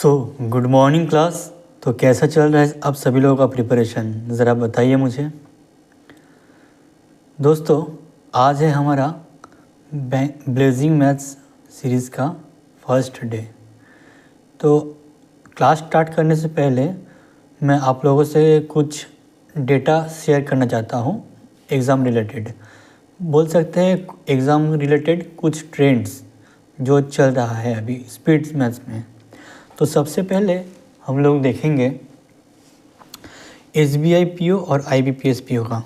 Good morning class. तो कैसा चल रहा है आप सभी लोगों का प्रिपरेशन, ज़रा बताइए मुझे। दोस्तों, आज है हमारा ब्लेजिंग मैथ्स सीरीज़ का फर्स्ट डे। तो क्लास स्टार्ट करने से पहले मैं आप लोगों से कुछ डेटा शेयर करना चाहता हूँ एग्ज़ाम रिलेटेड। बोल सकते हैं एग्ज़ाम रिलेटेड कुछ ट्रेंड्स जो चल रहा है अभी स्पीड मैथ्स में। तो सबसे पहले हम लोग देखेंगे SBI PO और IBPS PO का।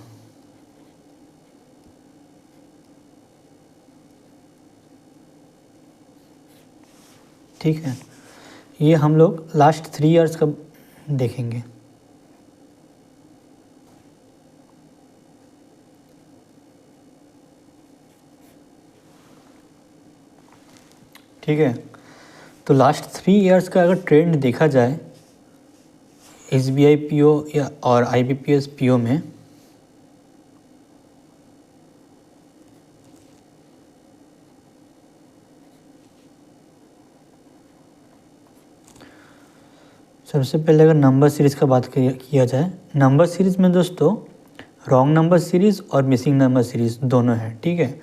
ठीक है, ये हम लोग लास्ट 3 इयर्स का देखेंगे। ठीक है, तो लास्ट 3 इयर्स का अगर ट्रेंड देखा जाए SBI PO या और IBPS PO में, सबसे पहले अगर नंबर सीरीज़ का बात किया जाए, नंबर सीरीज़ में दोस्तों रॉन्ग नंबर सीरीज़ और मिसिंग नंबर सीरीज़ दोनों है। ठीक है,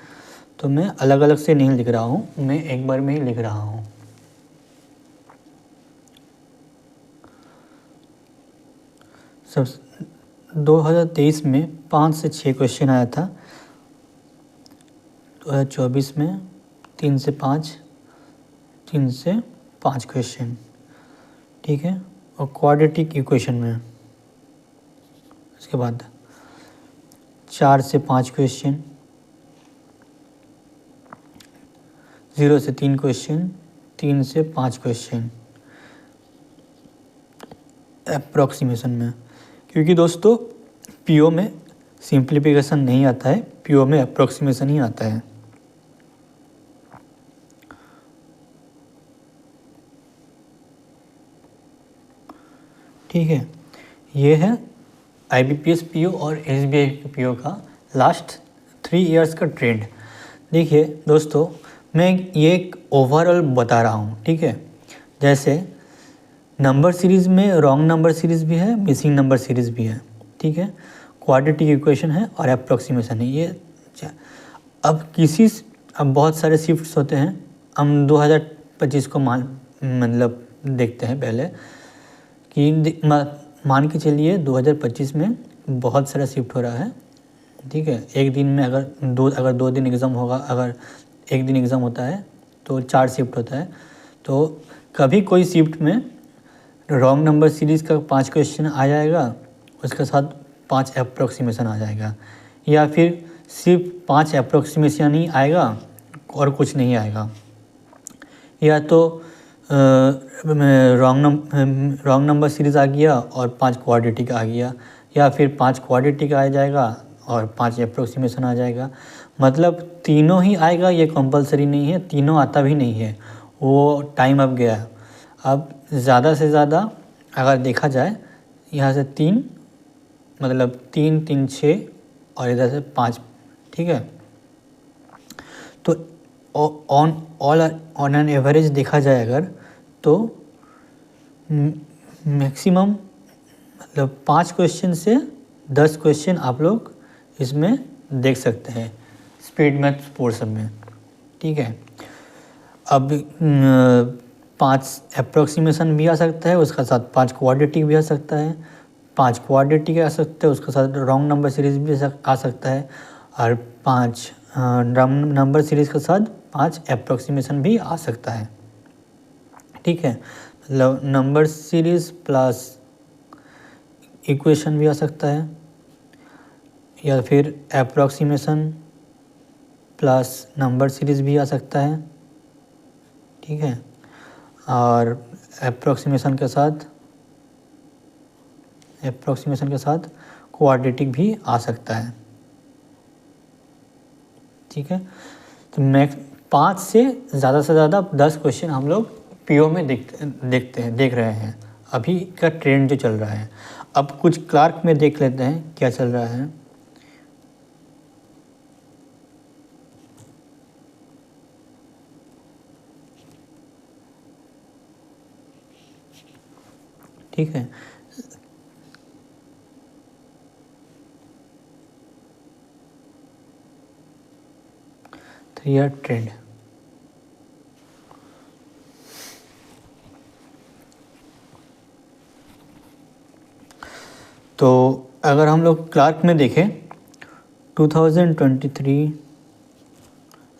तो मैं अलग अलग से नहीं लिख रहा हूँ, मैं एक बार में ही लिख रहा हूँ। सब 2023 में 5 से 6 क्वेश्चन आया था, 2024 में 3 से 5 क्वेश्चन। ठीक है, और क्वाड्रेटिक इक्वेशन में उसके बाद 4 से 5 क्वेश्चन, 0 से 3 क्वेश्चन, 3 से 5 क्वेश्चन अप्रॉक्सीमेशन में। क्योंकि दोस्तों PO में सिंप्लीफिकेशन नहीं आता है, PO में अप्रॉक्सीमेशन ही आता है। ठीक है, ये है IBPS PO और SBI PO का लास्ट 3 इयर्स का ट्रेंड। देखिए दोस्तों, मैं ये एक ओवरऑल बता रहा हूँ। ठीक है, जैसे नंबर सीरीज़ में रॉन्ग नंबर सीरीज़ भी है, मिसिंग नंबर सीरीज़ भी है। ठीक है, क्वाड्रेटिक इक्वेशन है और अप्रॉक्सीमेशन है। ये अब बहुत सारे शिफ्ट्स होते हैं। हम 2025 को मतलब देखते हैं पहले कि मान के चलिए 2025 में बहुत सारा शिफ्ट हो रहा है। ठीक है, एक दिन में अगर 2 दिन एग्ज़ाम होगा, अगर एक दिन एग्ज़ाम होता है तो 4 शिफ्ट होता है। तो कभी कोई शिफ्ट में रॉन्ग नंबर सीरीज़ का 5 क्वेश्चन आ जाएगा, उसके साथ 5 अप्रॉक्सीमेशन आ जाएगा, या फिर सिर्फ 5 अप्रॉक्सीमेशन ही आएगा और कुछ नहीं आएगा, या तो रॉन्ग नंबर सीरीज़ आ गया और 5 क्वाड्रेटिक आ गया, या फिर 5 क्वाड्रेटिक आ जाएगा और 5 अप्रॉक्सीमेशन आ जाएगा। मतलब तीनों ही आएगा ये कंपलसरी नहीं है, तीनों आता भी नहीं है, वो टाइम अब गया। अब ज़्यादा से ज़्यादा अगर देखा जाए, यहाँ से 3 मतलब 3 3 6 और इधर से 5। ठीक है, तो ऑन एन एवरेज देखा जाए अगर, तो मैक्सिमम मतलब 5 क्वेश्चन से 10 क्वेश्चन आप लोग इसमें देख सकते हैं स्पीड मैथ्स पोर्शन में। ठीक है, अब 5 अप्रॉक्सीमेशन भी आ सकता है, उसका साथ 5 क्वाड्रेटिक भी आ सकता है, 5 क्वाड्रेटिक आ सकते हैं, उसके साथ रॉन्ग नंबर सीरीज़ भी आ सकता है, और 5 रॉन्ग नंबर सीरीज़ के साथ 5 अप्रॉक्सीमेशन भी आ सकता है। ठीक है, मतलब नंबर सीरीज़ प्लस इक्वेशन भी आ सकता है, या फिर अप्रॉक्सीमेशन प्लस नंबर सीरीज़ भी आ सकता है। ठीक है, और अप्रॉक्सीमेशन के साथ क्वाड्रेटिक भी आ सकता है। ठीक है, तो मैक्स 5 से ज़्यादा 10 क्वेश्चन हम लोग PO में देख रहे हैं अभी का ट्रेंड जो चल रहा है। अब कुछ क्लार्क में देख लेते हैं क्या चल रहा है। ठीक है। Three year trend. तो अगर हम लोग क्लार्क में देखें 2023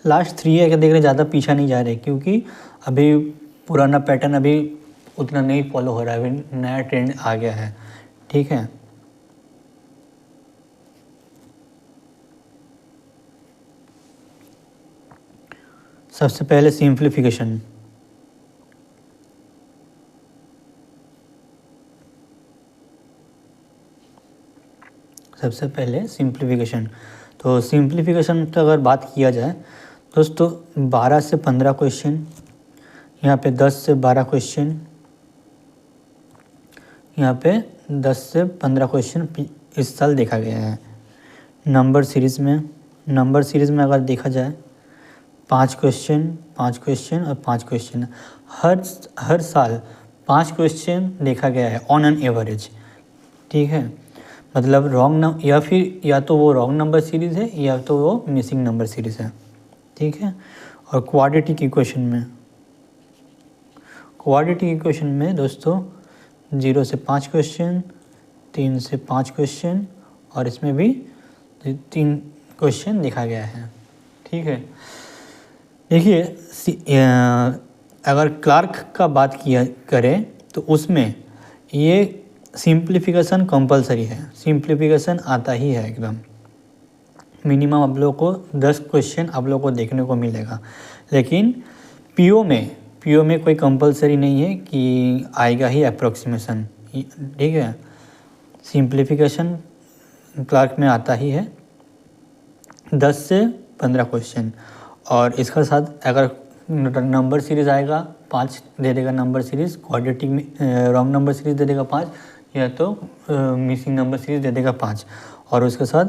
लास्ट 3 ईयर का देख रहे, ज़्यादा पीछा नहीं जा रहे, क्योंकि अभी पुराना पैटर्न अभी उतना नहीं फॉलो हो रहा है, अभी नया ट्रेंड आ गया है, ठीक है। सबसे पहले सिंप्लीफिकेशन। सबसे पहले सिंप्लीफिकेशन। तो सिंप्लीफिकेशन की अगर बात किया जाए दोस्तों, 12 से 15 क्वेश्चन, यहाँ पे 10 से 12 क्वेश्चन, यहाँ पे 10 से 15 क्वेश्चन इस साल देखा गया है। नंबर सीरीज़ में अगर देखा जाए 5 क्वेश्चन, 5 क्वेश्चन और 5 क्वेश्चन, हर साल 5 क्वेश्चन देखा गया है ऑन एन एवरेज, ठीक है। मतलब या तो वो रॉन्ग नंबर सीरीज़ है या तो वो मिसिंग नंबर सीरीज़ है, ठीक है। और क्वाड्रेटिक इक्वेशन में दोस्तों 0 से 5 क्वेश्चन, 3 से 5 क्वेश्चन और इसमें भी 3 क्वेश्चन देखा गया है, ठीक है। देखिए अगर क्लार्क का बात किया करें तो उसमें ये सिंप्लीफिकेशन कंपलसरी है, सिंप्लीफिकेशन आता ही है एकदम। मिनिमम आप लोगों को 10 क्वेश्चन आप लोगों को देखने को मिलेगा। लेकिन पीओ में कोई कंपलसरी नहीं है कि आएगा ही अप्रोक्सीमेशन, ठीक है। सिंप्लीफिकेशन क्लार्क में आता ही है 10 से 15 क्वेश्चन, और इसका साथ अगर नंबर सीरीज़ आएगा 5 दे देगा नंबर सीरीज़, क्वाड्रेटिक में रॉन्ग नंबर सीरीज़ दे देगा 5, या तो मिसिंग नंबर सीरीज़ दे देगा 5, और उसके साथ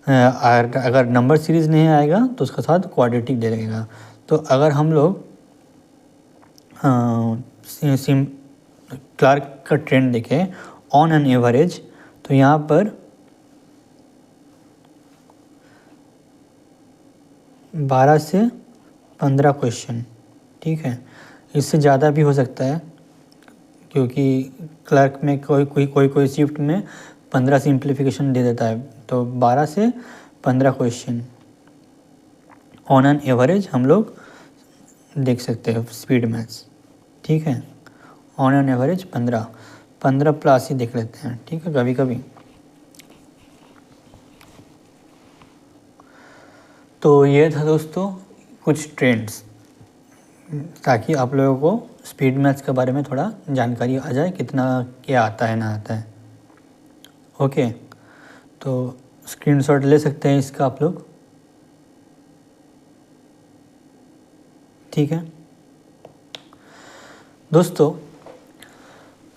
अगर नंबर सीरीज़ नहीं आएगा तो उसके साथ क्वाड्रेटिक दे देगा। तो अगर हम लोग क्लार्क का ट्रेंड देखें ऑन एन एवरेज, तो यहाँ पर 12 से 15 क्वेश्चन, ठीक है। इससे ज़्यादा भी हो सकता है, क्योंकि क्लर्क में कोई शिफ्ट में 15 सिंप्लीफिकेशन दे देता है। तो 12 से 15 क्वेश्चन ऑन एन एवरेज हम लोग देख सकते हैं स्पीड मैथ्स, ठीक है। ऑन एन एवरेज 15 प्लस ही देख लेते हैं, ठीक है, कभी कभी। तो ये था दोस्तों कुछ ट्रेंड्स, ताकि आप लोगों को स्पीड मैथ्स के बारे में थोड़ा जानकारी आ जाए, कितना क्या आता है ना आता है। ओके, तो स्क्रीनशॉट ले सकते हैं इसका आप लोग, ठीक है दोस्तों।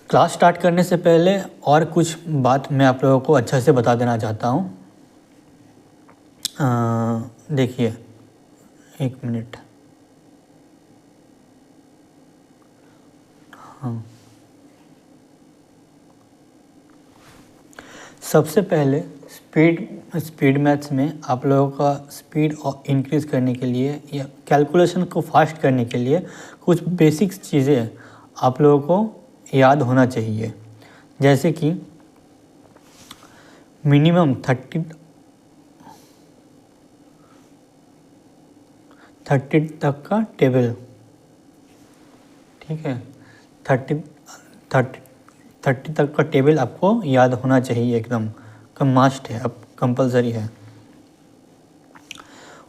क्लास स्टार्ट करने से पहले और कुछ बात मैं आप लोगों को अच्छा से बता देना चाहता हूँ। देखिए 1 मिनट, हाँ, सबसे पहले स्पीड मैथ्स में आप लोगों का स्पीड इंक्रीज़ करने के लिए या कैलकुलेशन को फास्ट करने के लिए कुछ बेसिक्स चीज़ें आप लोगों को याद होना चाहिए। जैसे कि मिनिमम 30 तक का टेबल, ठीक है, 30 तक का टेबल आपको याद होना चाहिए, एकदम मस्ट है, अब कंपलसरी है।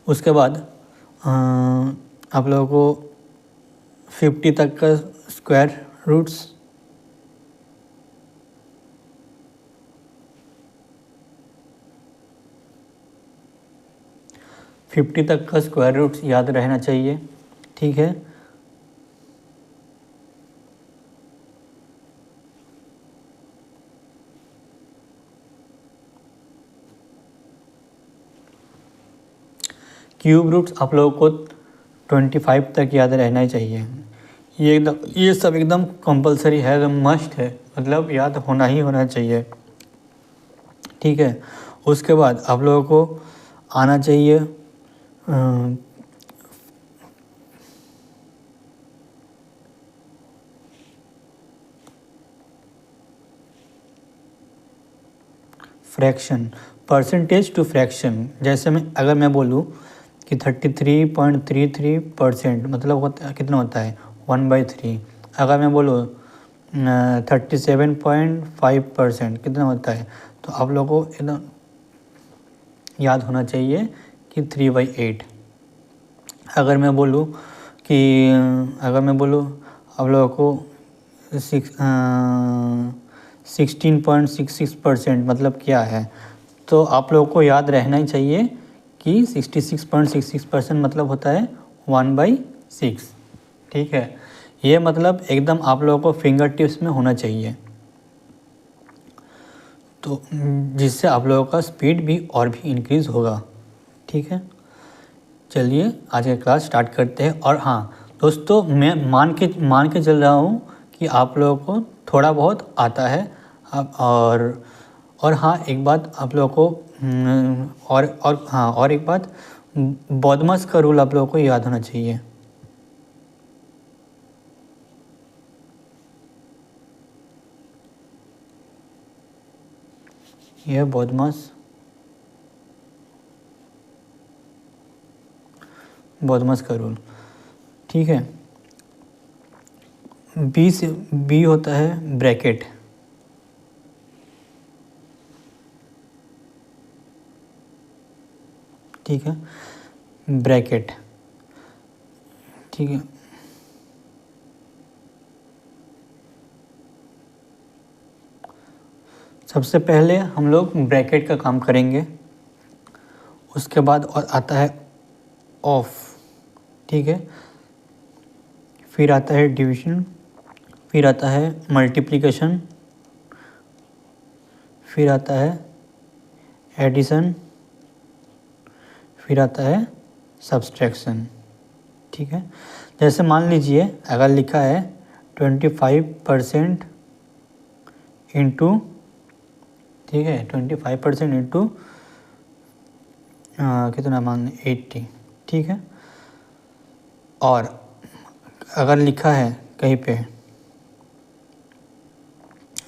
उसके बाद आप लोगों को 50 तक का स्क्वायर रूट्स, याद रहना चाहिए, ठीक है। क्यूब रूट्स आप लोगों को 25 तक याद रहना ही चाहिए। ये सब एकदम कंपलसरी है, एकदम मस्ट है मतलब याद होना ही होना चाहिए, ठीक है। उसके बाद आप लोगों को आना चाहिए फ्रैक्शन, परसेंटेज टू फ्रैक्शन। जैसे अगर मैं बोलूँ कि 33.33% मतलब कितना होता है 1/3। अगर मैं बोलूँ 37.5% कितना होता है, तो आप लोगों को एकदम याद होना चाहिए कि 3/8। अगर मैं बोलूँ आप लोगों को 16.66% मतलब क्या है, तो आप लोगों को याद रहना ही चाहिए कि 66.66% मतलब होता है 1/6, ठीक है। ये मतलब एकदम आप लोगों को फिंगर टिप्स में होना चाहिए, तो जिससे आप लोगों का स्पीड भी और भी इंक्रीज़ होगा, ठीक है। चलिए आज का क्लास स्टार्ट करते हैं। और हाँ दोस्तों, मैं मान के चल रहा हूँ कि आप लोगों को थोड़ा बहुत आता है। और हाँ एक बात आप लोगों को और एक बात, बॉडमास का रूल आप लोगों को याद होना चाहिए। यह बॉडमास का रूल, ठीक है। बी होता है ब्रैकेट, ठीक है, ब्रैकेट, ठीक है। सबसे पहले हम लोग ब्रैकेट का काम करेंगे, उसके बाद और आता है ऑफ, ठीक है। फिर आता है डिवीजन, फिर आता है मल्टीप्लिकेशन, फिर आता है एडिशन, फिर आता है सब्सट्रैक्शन, ठीक है। जैसे मान लीजिए अगर लिखा है 25% इंटू, ठीक है, 25% इंटू कितना मान 80, ठीक है। और अगर लिखा है कहीं पे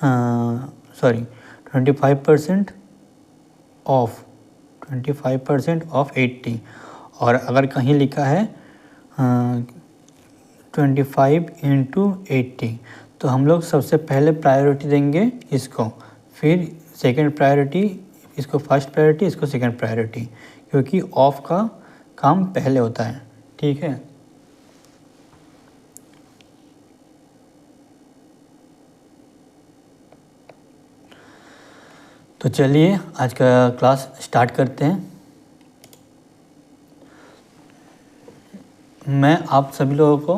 25% ऑफ 80, और अगर कहीं लिखा है 25 इंटू 80, तो हम लोग सबसे पहले प्रायोरिटी देंगे इसको, फिर सेकंड प्रायोरिटी इसको, फर्स्ट प्रायोरिटी इसको सेकंड प्रायोरिटी, क्योंकि ऑफ का काम पहले होता है, ठीक है। तो चलिए आज का क्लास स्टार्ट करते हैं। मैं आप सभी लोगों को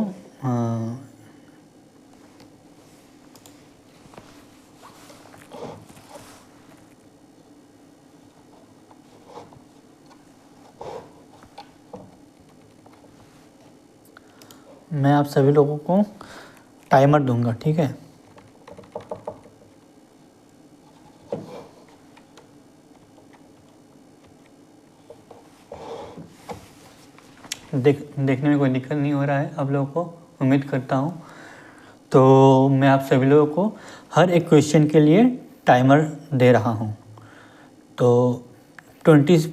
मैं आप सभी लोगों को टाइमर दूंगा, ठीक है। देखने में कोई दिक्कत नहीं हो रहा है आप लोगों को, उम्मीद करता हूँ। तो मैं आप सभी लोगों को हर एक क्वेश्चन के लिए टाइमर दे रहा हूँ। तो 20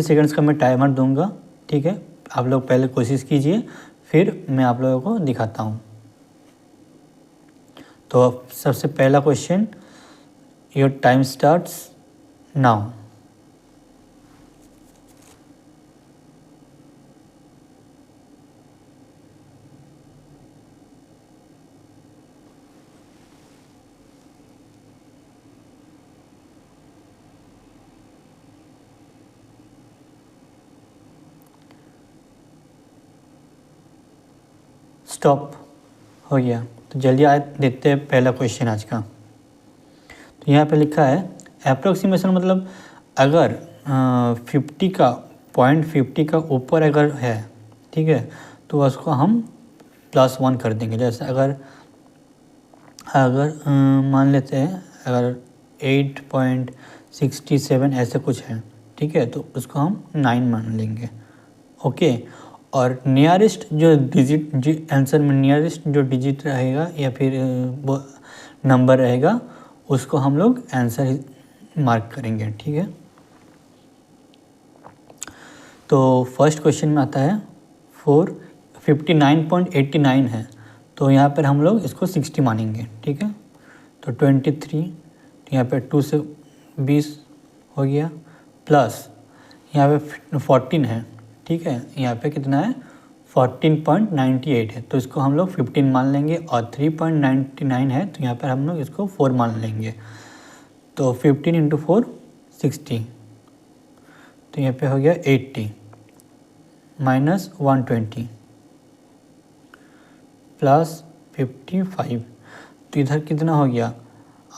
सेकंड्स का मैं टाइमर दूंगा, ठीक है। आप लोग पहले कोशिश कीजिए, फिर मैं आप लोगों को दिखाता हूँ। तो सबसे पहला question, your time starts now. Stop हो गया। तो जल्दी आज देखते हैं पहला क्वेश्चन आज का। तो यहाँ पे लिखा है अप्रोक्सीमेशन, मतलब अगर 50 का ऊपर अगर है, ठीक है, तो उसको हम +1 कर देंगे। जैसे अगर अगर मान लेते हैं अगर 8.67 ऐसे कुछ है, ठीक है, तो उसको हम 9 मान लेंगे। ओके, और नियरेस्ट जो डिजिट आंसर में नियरेस्ट जो डिजिट रहेगा या फिर वो नंबर रहेगा उसको हम लोग आंसर मार्क करेंगे, ठीक है। तो फर्स्ट क्वेश्चन में आता है 59.89 है, तो यहाँ पर हम लोग इसको 60 मानेंगे, ठीक है। तो 23, तो यहाँ पे 2 से 20 हो गया, प्लस यहाँ पे 14 है, ठीक है, यहाँ पे कितना है 14.98 है, तो इसको हम लोग 15 मान लेंगे, और 3.99 है तो यहाँ पर हम लोग इसको 4 मान लेंगे। तो 15 × 4 60, तो यहाँ पे हो गया 80 माइनस 120 प्लस 55, तो इधर कितना हो गया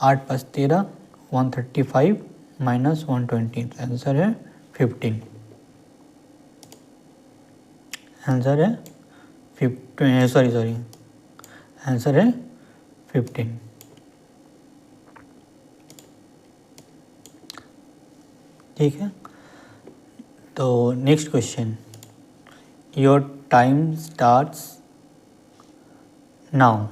8 + 13 135 माइनस 120, तो आंसर है 15। आंसर है 15, सॉरी आंसर है 15। ठीक है, तो next question, your time starts now.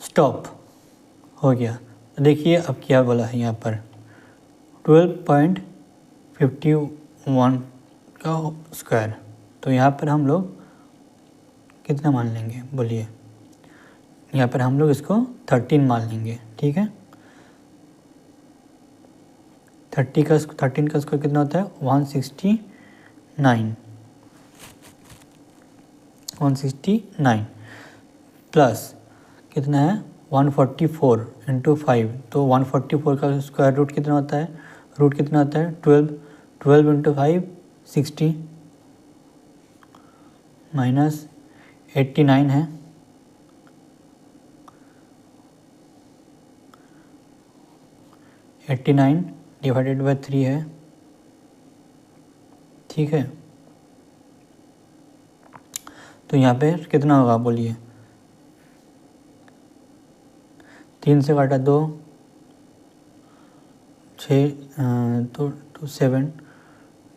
Stop हो गया। देखिए अब क्या बोला है यहाँ पर 12.51 का स्क्वायर, तो यहाँ पर हम लोग कितना मान लेंगे बोलिए, यहाँ पर हम लोग इसको 13 मान लेंगे, ठीक है। 13 का स्क्वायर कितना होता है 169 प्लस कितना है 144 × 5, तो 144 का स्क्वायर रूट कितना होता है, 12 × 5 60 माइनस 89 है, /3 है, ठीक है। तो यहाँ पे कितना होगा बोलिए, 3 से काटा 2 6 तो 7,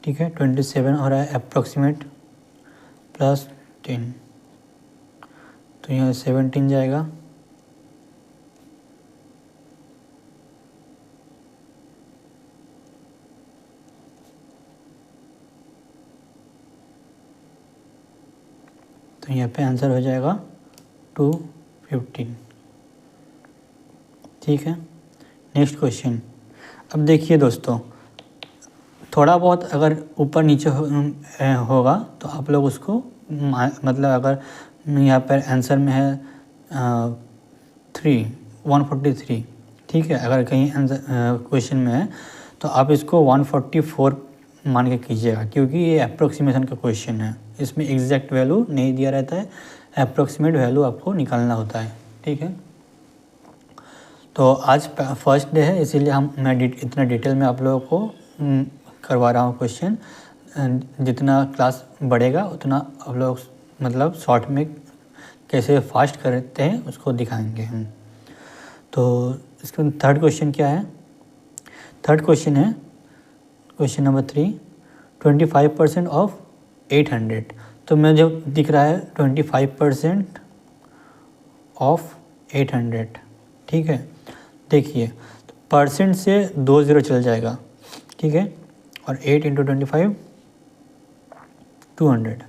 ठीक है, 27 हो रहा है अप्रॉक्सीमेट, प्लस 10, तो यहाँ 17 जाएगा, तो यहाँ पे आंसर हो जाएगा 215, ठीक है। नेक्स्ट क्वेश्चन, अब देखिए दोस्तों, थोड़ा बहुत अगर ऊपर नीचे होगा तो आप लोग उसको मतलब अगर यहाँ पर आंसर में है 143, ठीक है, अगर कहीं आंसर क्वेश्चन में है तो आप इसको 144 मान के कीजिएगा, क्योंकि ये अप्रोक्सीमेशन का क्वेश्चन है, इसमें एग्जैक्ट वैल्यू नहीं दिया रहता है, अप्रोक्सीमेट वैल्यू आपको निकालना होता है, ठीक है। तो आज फर्स्ट डे है, इसीलिए मैं इतना डिटेल में आप लोगों को करवा रहा हूँ क्वेश्चन। जितना क्लास बढ़ेगा उतना आप लोग मतलब शॉर्ट में कैसे फास्ट करते हैं उसको दिखाएंगे हम। तो इसका थर्ड क्वेश्चन क्या है, थर्ड क्वेश्चन है क्वेश्चन नंबर 3, 25% ऑफ 800, तो मैं जो दिख रहा है 25% ऑफ 800, ठीक है। देखिए परसेंट से 2 0 चल जाएगा, ठीक है, और 8 × 25 200,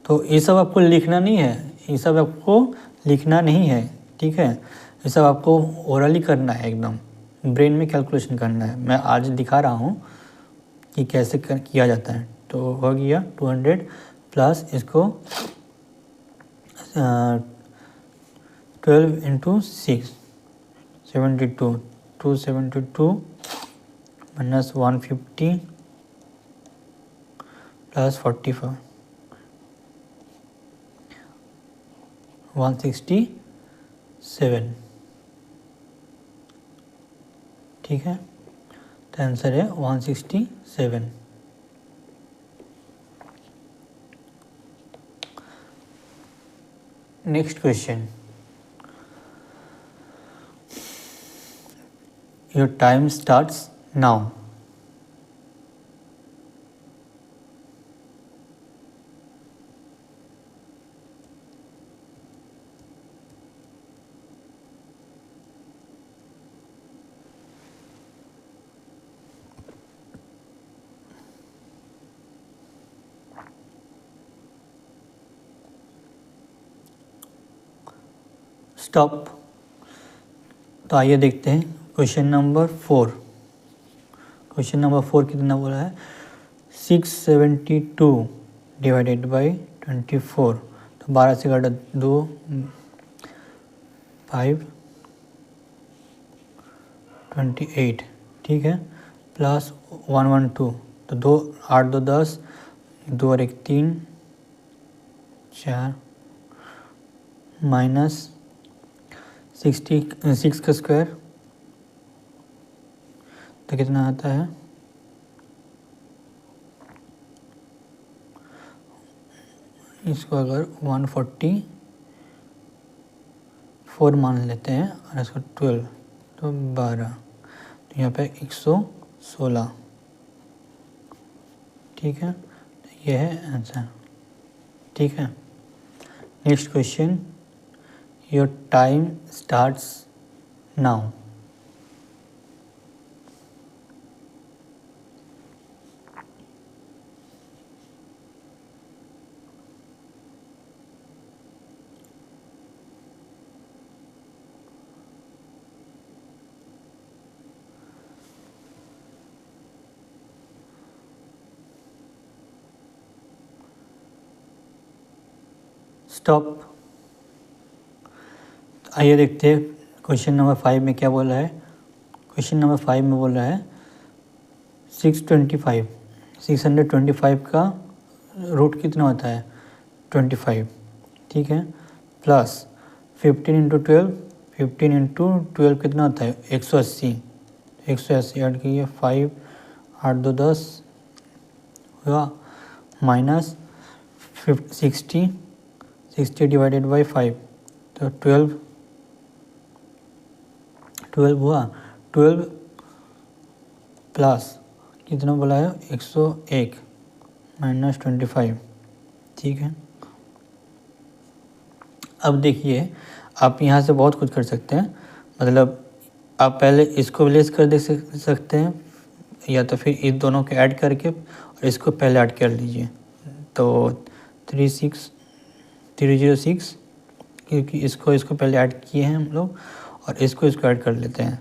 तो ये सब आपको लिखना नहीं है, ये सब आपको लिखना नहीं है, ठीक है, ये सब आपको ओरली करना है, एकदम ब्रेन में कैलकुलेशन करना है। मैं आज दिखा रहा हूँ कि कैसे किया जाता है। तो हो गया 200 प्लस इसको 12 × 6 72, 272 माइनस 150 प्लस 44 167, ठीक है। तो आंसर है 167। Next question, your time starts now. Stop. तो आइए देखते हैं क्वेश्चन नंबर 4। क्वेश्चन नंबर 4 कितना बोला है, 672 डिवाइडेड बाई 24। तो 12 से घटा 2, 5, 28, ठीक है, प्लस 112। तो 2 8 2 10, 2 और 1 3, 4, माइनस 6 का स्क्वायर तो कितना आता है, इसको अगर 144 मान लेते हैं और इसको 12 तो 12, तो यहाँ पे 116, ठीक है। तो ये है आंसर, ठीक है। Next question, your time starts now. Stop. आइए देखते हैं क्वेश्चन नंबर 5 में क्या बोला है। क्वेश्चन नंबर 5 में बोल रहा है 625 का रूट कितना होता है 25, ठीक है, प्लस 15 इंटू 12, 15 इंटू 12 कितना होता है 180, 180 ऐड कीजिए 5 8 2 10 हुआ, माइनस 60 डिवाइडेड बाई 5, तो 12 हुआ, 12 प्लस कितना बोला है 101 माइनस 25, ठीक है। अब देखिए आप यहाँ से बहुत कुछ कर सकते हैं, मतलब आप पहले इसको लेस कर दे सकते हैं या तो फिर इस दोनों के ऐड करके और इसको पहले ऐड कर लीजिए। तो 306 क्योंकि इसको पहले ऐड किए हैं हम लोग और इसको ऐड कर लेते हैं।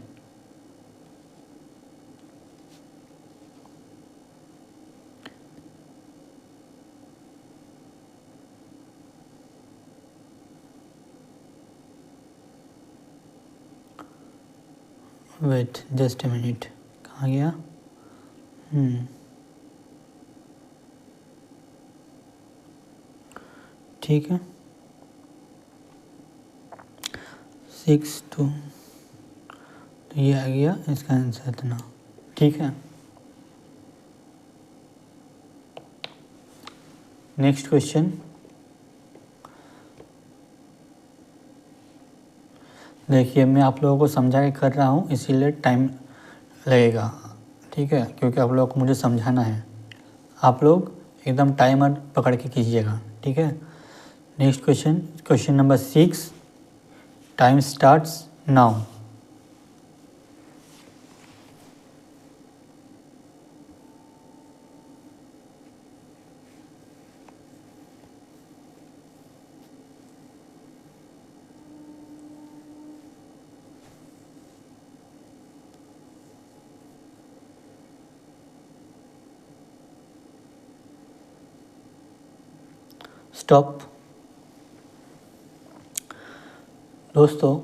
वेट जस्ट ए मिनट, कहाँ गया, ठीक है 6 2, तो ये आ गया इसका आंसर इतना, ठीक है। नेक्स्ट क्वेश्चन, देखिए मैं आप लोगों को समझा के कर रहा हूँ इसीलिए टाइम लगेगा, ठीक है, क्योंकि आप लोगों को मुझे समझाना है। आप लोग एकदम टाइमर पकड़ के कीजिएगा, ठीक है। Next question, question number 6, time starts now. Stop. दोस्तों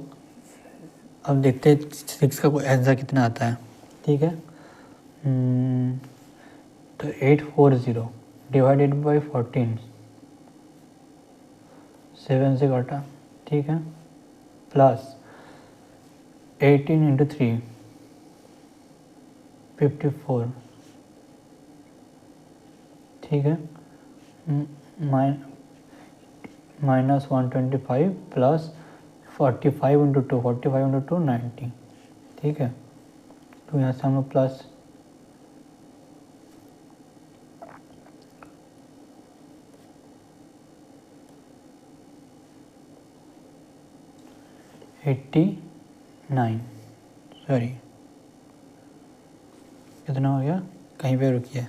अब देखते हैं 6 का कोई आंसर कितना आता है, ठीक है। तो 840 डिवाइडेड बाई 14, 7 से काटा, ठीक है, प्लस 18 इंटू 3, 54, ठीक है, माइनस 125 प्लस 45 इंटू 2, 45 इंटू 2 90, ठीक है। तो यहाँ से हम लोग प्लस 89, सॉरी कितना हो गया, कहीं पे रुकिए,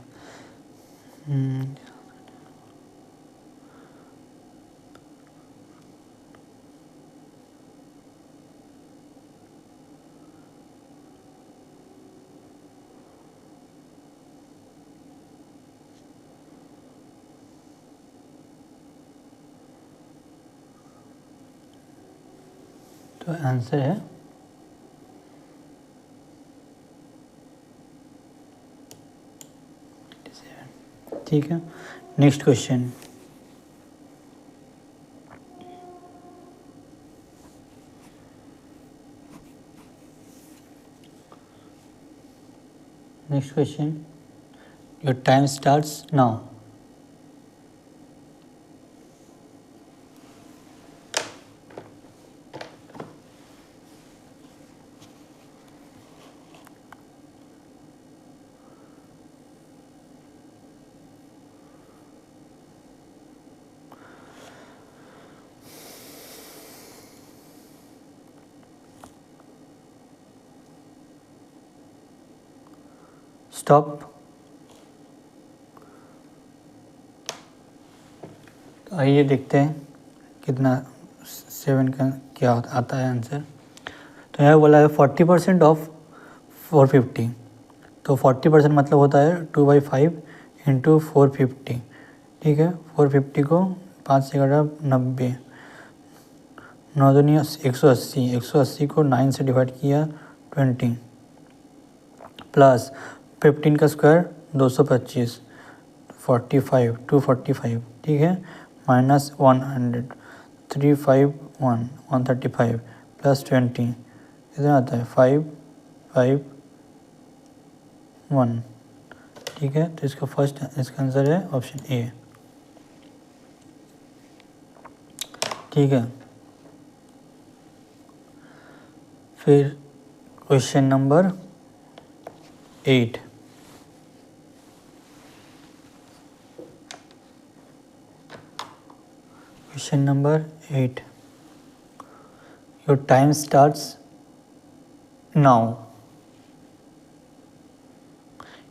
तो आंसर है ठीक है। Next question, next question, your time starts now. Stop. तो आइए देखते हैं कितना 7 का क्या आता है आंसर। तो यहाँ बोला है 40% ऑफ 450, तो 40% मतलब होता है 2/5 इंटू 450, ठीक है। 450 को 5 से काटा 90, 9 दूनी 180, 180 को 9 से डिवाइड किया 20, प्लस 15 का स्क्वायर 225, 45 245, ठीक है, माइनस 100, 351 135 प्लस 20 कितना आता है 551, ठीक है। तो इसका इसका आंसर है ऑप्शन ए, ठीक है। फिर question number 8, question number 8, your time starts now.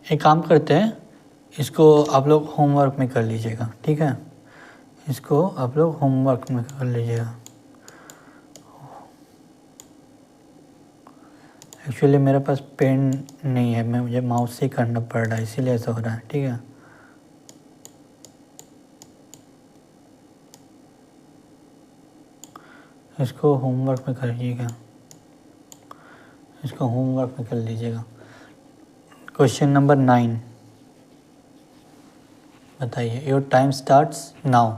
एक काम करते हैं, इसको आप लोग होमवर्क में कर लीजिएगा, ठीक है, इसको आप लोग होमवर्क में कर लीजिएगा। एक्चुअली मेरे पास पेन नहीं है, मुझे माउस से ही करना पड़ रहा है, इसीलिए ऐसा हो रहा है, ठीक है। इसको होमवर्क में करिएगा, इसको होमवर्क में कर लीजिएगा। क्वेश्चन नंबर 9, बताइए, your time starts now.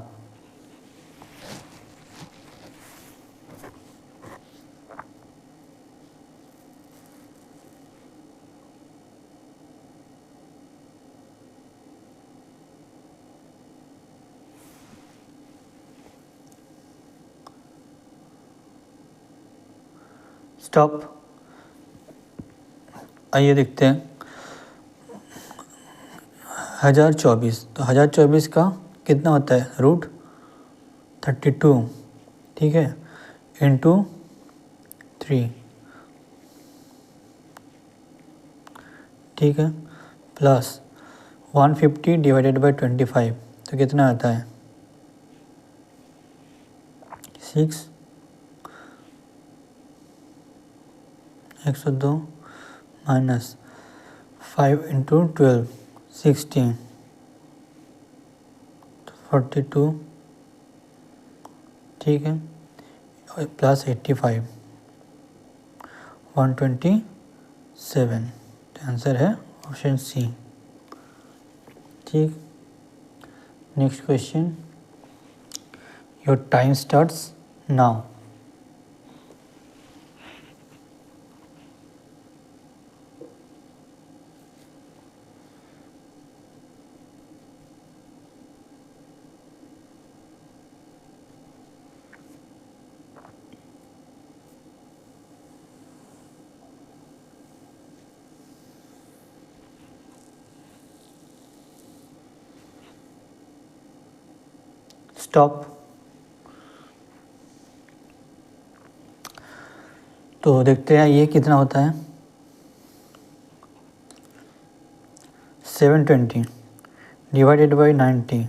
Stop. आइए देखते हैं 1024, तो 1024 का कितना होता है रूट 32, ठीक है, इंटू 3, ठीक है, प्लस 150 डिवाइडेड बाई 25, तो कितना आता है 6, 102 माइनस 5 इंटू 12 16, 42, ठीक है, प्लस 85 127, तो आंसर है ऑप्शन सी, ठीक। Next question, your time starts now. Stop. तो देखते हैं ये कितना होता है। 720 डिवाइडेड बाई 90,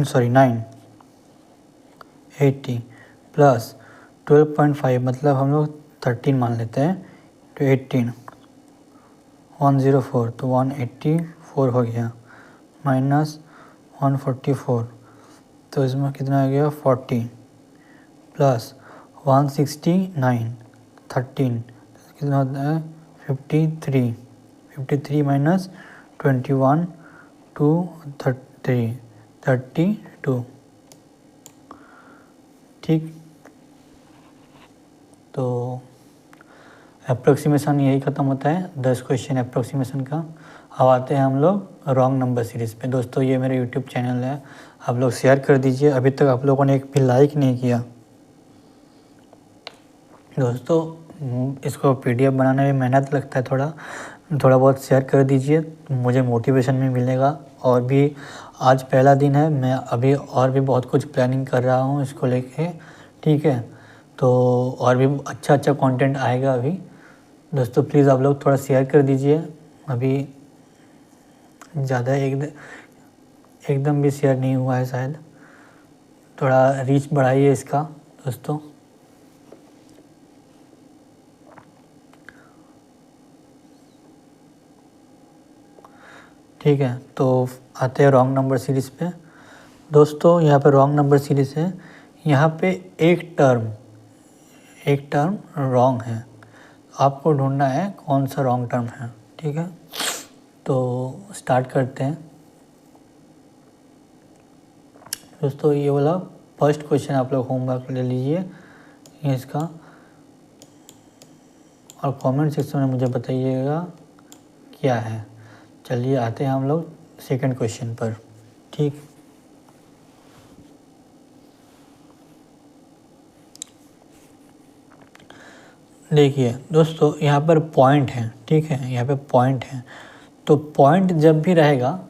सॉरी 980 प्लस 12.5, मतलब हम लोग 13 मान लेते हैं, तो 18 104, तो 184 हो गया, माइनस 144, तो इसमें कितना आ गया 40, प्लस 169 13, कितना होता है 53, 53 माइनस 21 2 32, ठीक। तो अप्रोक्सीमेशन यही ख़त्म होता है 10 क्वेश्चन अप्रोक्सीमेशन का। अब आते हैं हम लोग रॉन्ग नंबर सीरीज़ पे। दोस्तों ये मेरा यूट्यूब चैनल है, आप लोग शेयर कर दीजिए। अभी तक आप लोगों ने एक भी लाइक नहीं किया। दोस्तों इसको पीडीएफ बनाने में मेहनत लगता है, थोड़ा बहुत शेयर कर दीजिए, मुझे मोटिवेशन भी मिलेगा। और भी आज पहला दिन है, मैं अभी और भी बहुत कुछ प्लानिंग कर रहा हूँ इसको लेके, ठीक है। तो और भी अच्छा कंटेंट आएगा अभी। दोस्तों प्लीज़ आप लोग थोड़ा शेयर कर दीजिए। अभी ज़्यादा एकदम भी शेयर नहीं हुआ है शायद, थोड़ा रीच बढ़ाइए इसका दोस्तों। ठीक है, तो आते हैं रॉन्ग नंबर सीरीज़ पे। दोस्तों यहाँ पे रॉन्ग नंबर सीरीज़ है, यहाँ पे एक टर्म रॉन्ग है, आपको ढूंढना है कौन सा रॉन्ग टर्म है, ठीक है। तो स्टार्ट करते हैं। दोस्तों ये वाला फर्स्ट क्वेश्चन आप लोग होमवर्क ले लीजिए इसका, और कमेंट सेक्शन में मुझे बताइएगा क्या है। चलिए आते हैं हम लोग सेकंड क्वेश्चन पर, ठीक। देखिए दोस्तों यहाँ पर पॉइंट है, ठीक है, यहाँ पे पॉइंट है। तो पॉइंट जब भी रहेगा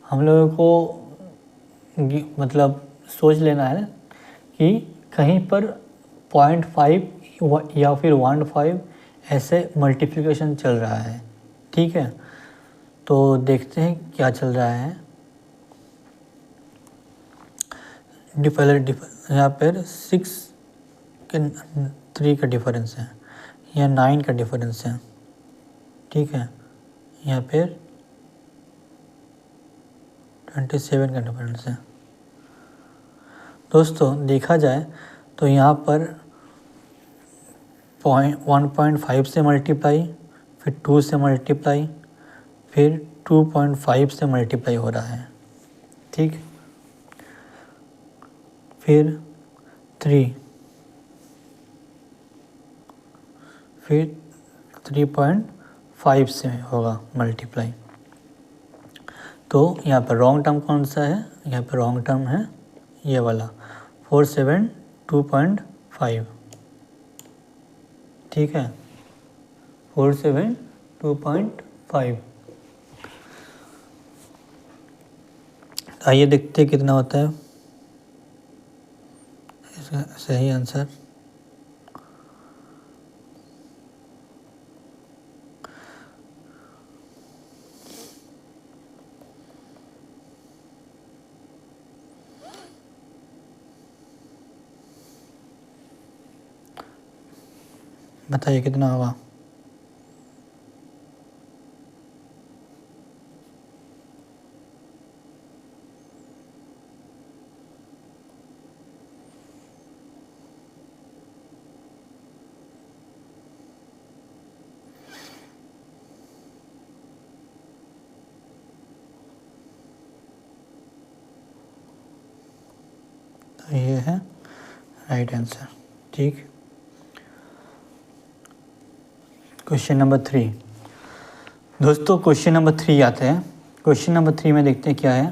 हम लोगों को मतलब सोच लेना है कि कहीं पर 0.5 या फिर 1.5 ऐसे मल्टीप्लिकेशन चल रहा है, ठीक है। तो देखते हैं क्या चल रहा है। यहाँ पर 6 के 3 का डिफरेंस है, यहाँ 9 का डिफरेंस है, ठीक है। यहाँ पर 27 का डिफरेंस है। दोस्तों देखा जाए तो यहाँ पर 1.5 से मल्टीप्लाई, फिर 2 से मल्टीप्लाई, फिर 2.5 से मल्टीप्लाई हो रहा है, ठीक। फिर 3, फिर 3.5 से होगा मल्टीप्लाई। तो यहाँ पर रॉन्ग टर्म कौन सा है, यहाँ पर रॉन्ग टर्म है ये वाला 472.5, ठीक है, 472.5। आइए देखते हैं कितना होता है इसका सही आंसर। बताइए कितना होगा। तो ये है राइट आंसर। ठीक, क्वेश्चन नंबर 3। दोस्तों क्वेश्चन नंबर 3 आते हैं। क्वेश्चन नंबर 3 में देखते हैं क्या है।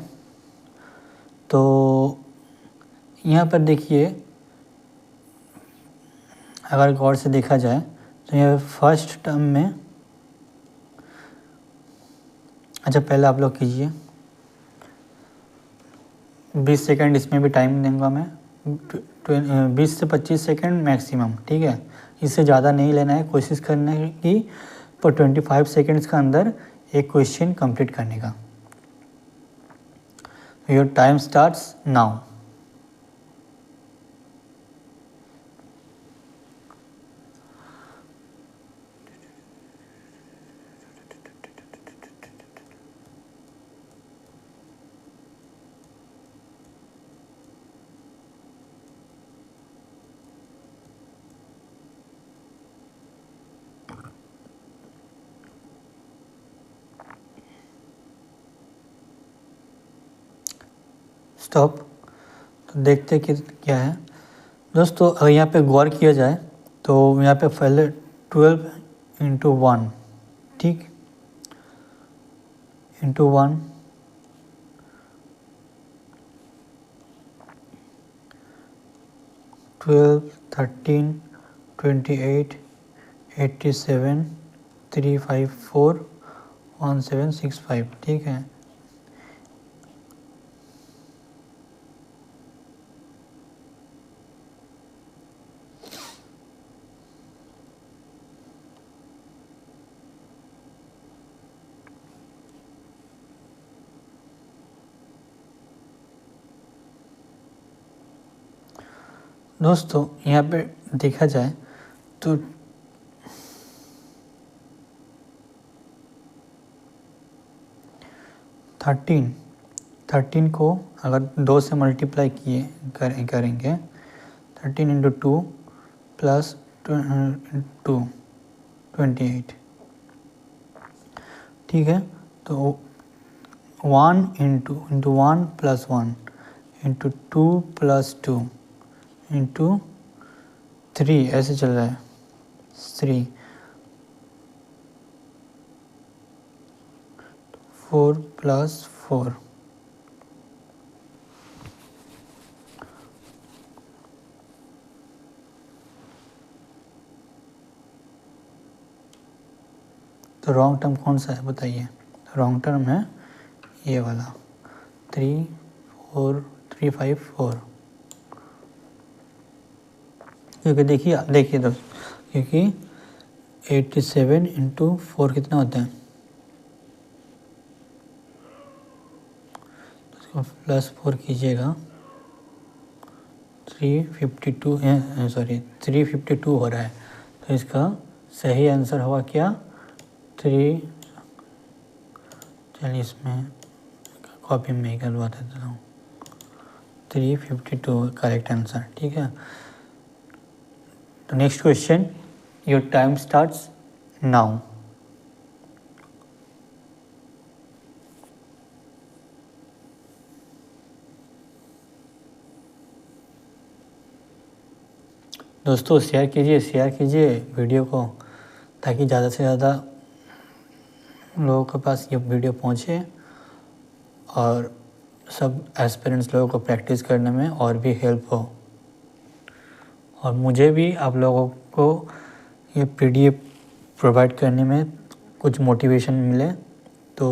तो यहाँ पर देखिए, अगर गौर से देखा जाए तो यहाँ फर्स्ट टर्म में, अच्छा पहले आप लोग कीजिए, 20 सेकंड इसमें भी टाइम दूंगा मैं, 20 से 25 सेकंड मैक्सिमम, ठीक है। इससे ज़्यादा नहीं लेना है, कोशिश करना है कि पर 25 सेकंड्स के अंदर एक क्वेश्चन कंप्लीट करने का। Your time starts now. Stop. तो देखते कि क्या है दोस्तों। अगर यहाँ पे गौर किया जाए तो यहाँ पे पहले 12 इंटू 1, ठीक, इंटू 1, 12, 13, 28, 87, 354, 1765, ठीक है। दोस्तों यहाँ पे देखा जाए तो 13 को अगर 2 से मल्टीप्लाई करेंगे, 13 इंटू 2 प्लस 2, 28, ठीक है। तो 1 into 1 plus 1 into 2 plus 2 into 3, ऐसे चल रहा है 3, 4 प्लस 4, तो रॉन्ग टर्म कौन सा है बताइए। रॉन्ग टर्म है ये वाला 3, 4, 3, 5, 4, क्योंकि देखिए दोस्त, क्योंकि 87 इंटू 4 कितना होता है, तो इसको प्लस 4 कीजिएगा, 352 हो रहा है। तो इसका सही आंसर हुआ क्या, 3, चलिए इसमें कॉपी में ही करवा देता हूँ, 352 करेक्ट आंसर, ठीक है। तो next question, your time starts now. दोस्तों शेयर कीजिए वीडियो को, ताकि ज़्यादा से ज़्यादा लोगों के पास ये वीडियो पहुँचे और सब एस्पिरेंट्स लोगों को प्रैक्टिस करने में और भी हेल्प हो, और मुझे भी आप लोगों को ये PDF प्रोवाइड करने में कुछ मोटिवेशन मिले। तो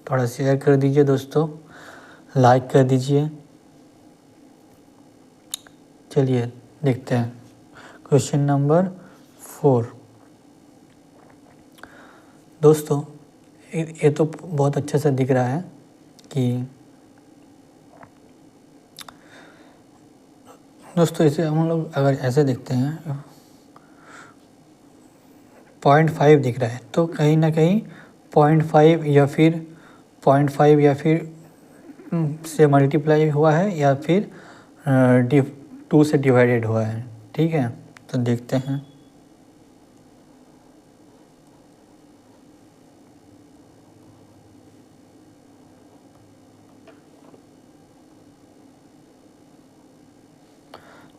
थोड़ा शेयर कर दीजिए दोस्तों, लाइक कर दीजिए। चलिए देखते हैं क्वेश्चन नंबर 4। दोस्तों ये तो बहुत अच्छे से दिख रहा है कि दोस्तों इसे हम लोग अगर ऐसे देखते हैं 0.5 दिख रहा है, तो कहीं ना कहीं 0.5 या फिर 0.5 या फिर से मल्टीप्लाई हुआ है या फिर 2 से डिवाइडेड हुआ है, ठीक है। तो देखते हैं,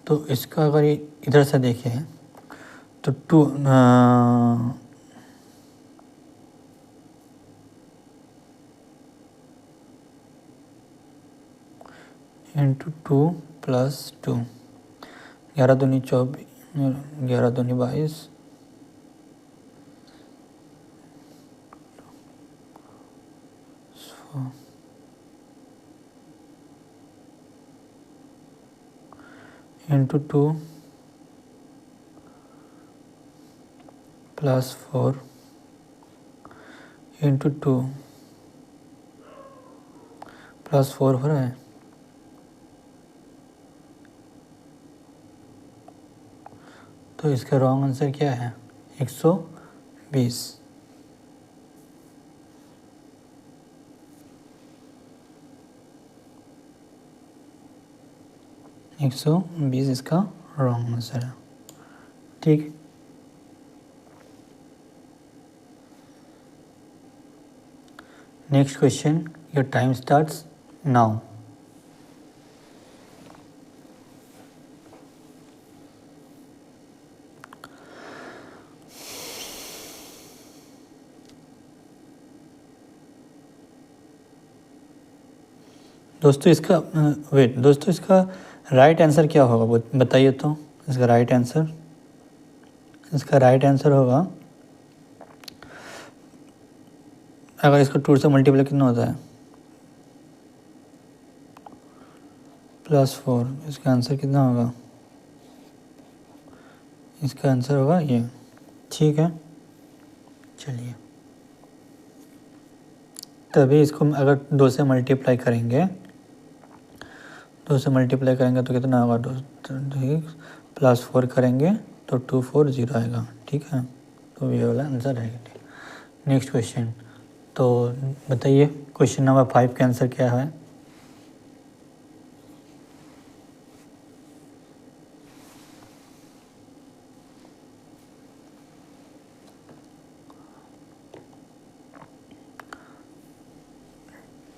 तो इसका अगर इधर से देखें तो 2 इंटू 2 प्लस 2, 11 दूनी 24, 11 दूनी 22, इंटू 2 प्लस 4 इंटू 2 प्लस 4 हो रहा है। तो इसका रॉन्ग आंसर क्या है? 120। 120 इसका रॉन्ग आंसर है। ठीक, next question, your time starts now. दोस्तों इसका राइट आंसर क्या होगा वो बताइए तो। इसका राइट आंसर होगा, अगर इसको 2 से मल्टीप्लाई कितना होता है? +4। इसका आंसर कितना होगा? इसका आंसर होगा ये। ठीक है, चलिए, तभी इसको अगर 2 से मल्टीप्लाई करेंगे तो कितना होगा? 2 +4 करेंगे तो 240 आएगा। ठीक है, तो ये वाला आंसर रहेगा। नेक्स्ट क्वेश्चन, तो बताइए क्वेश्चन नंबर 5 का आंसर क्या है?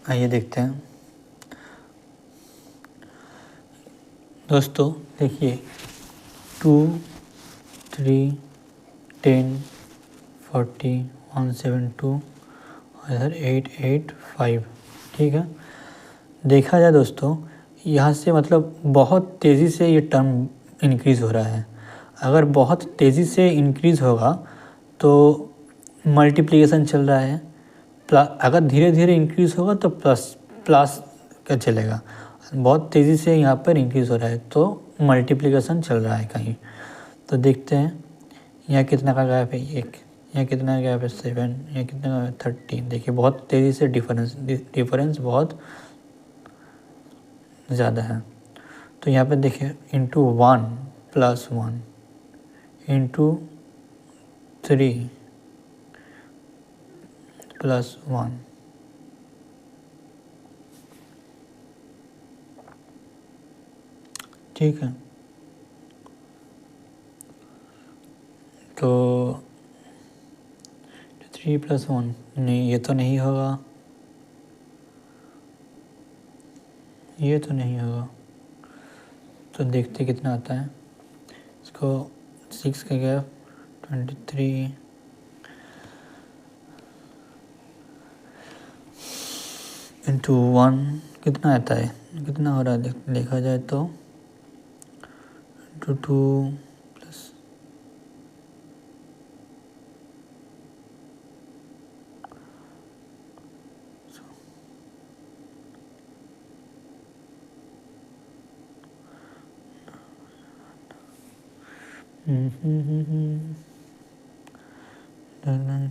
आइए देखते हैं। दोस्तों देखिए, 2, 3, 10, 40, 172 और इधर 8, 8, 5। ठीक है, देखा जाए दोस्तों, यहाँ से मतलब बहुत तेज़ी से ये टर्म इंक्रीज़ हो रहा है। अगर बहुत तेज़ी से इंक्रीज़ होगा तो मल्टीप्लिकेशन चल रहा है, अगर धीरे धीरे इंक्रीज़ होगा तो प्लस का चलेगा। बहुत तेज़ी से यहाँ पर इंक्रीज़ हो रहा है तो मल्टीप्लिकेशन चल रहा है कहीं। तो देखते हैं यहाँ कितना का गैप है, 1, यहाँ कितना गैप है 7, यहाँ कितना का 13। देखिए बहुत तेज़ी से डिफरेंस बहुत ज़्यादा है। तो यहाँ पे देखिए इंटू 1 + 1 इंटू 3 + 1, ठीक है। तो 3 + 1 नहीं, ये तो नहीं होगा, तो देखते कितना आता है। इसको 6 का गैप 23 इंटू 1 कितना आता है, कितना हो रहा है देखा जाए तो इंटू 2 प्लस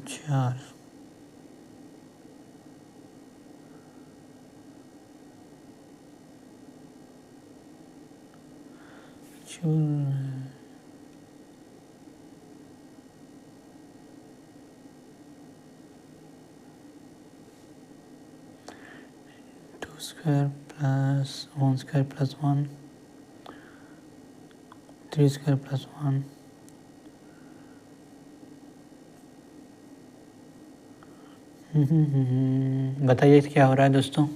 चार। स्क्वायर प्लस 1 स्क्वायर + 1, 3 स्क्वायर + 1, बताइए क्या हो रहा है दोस्तों।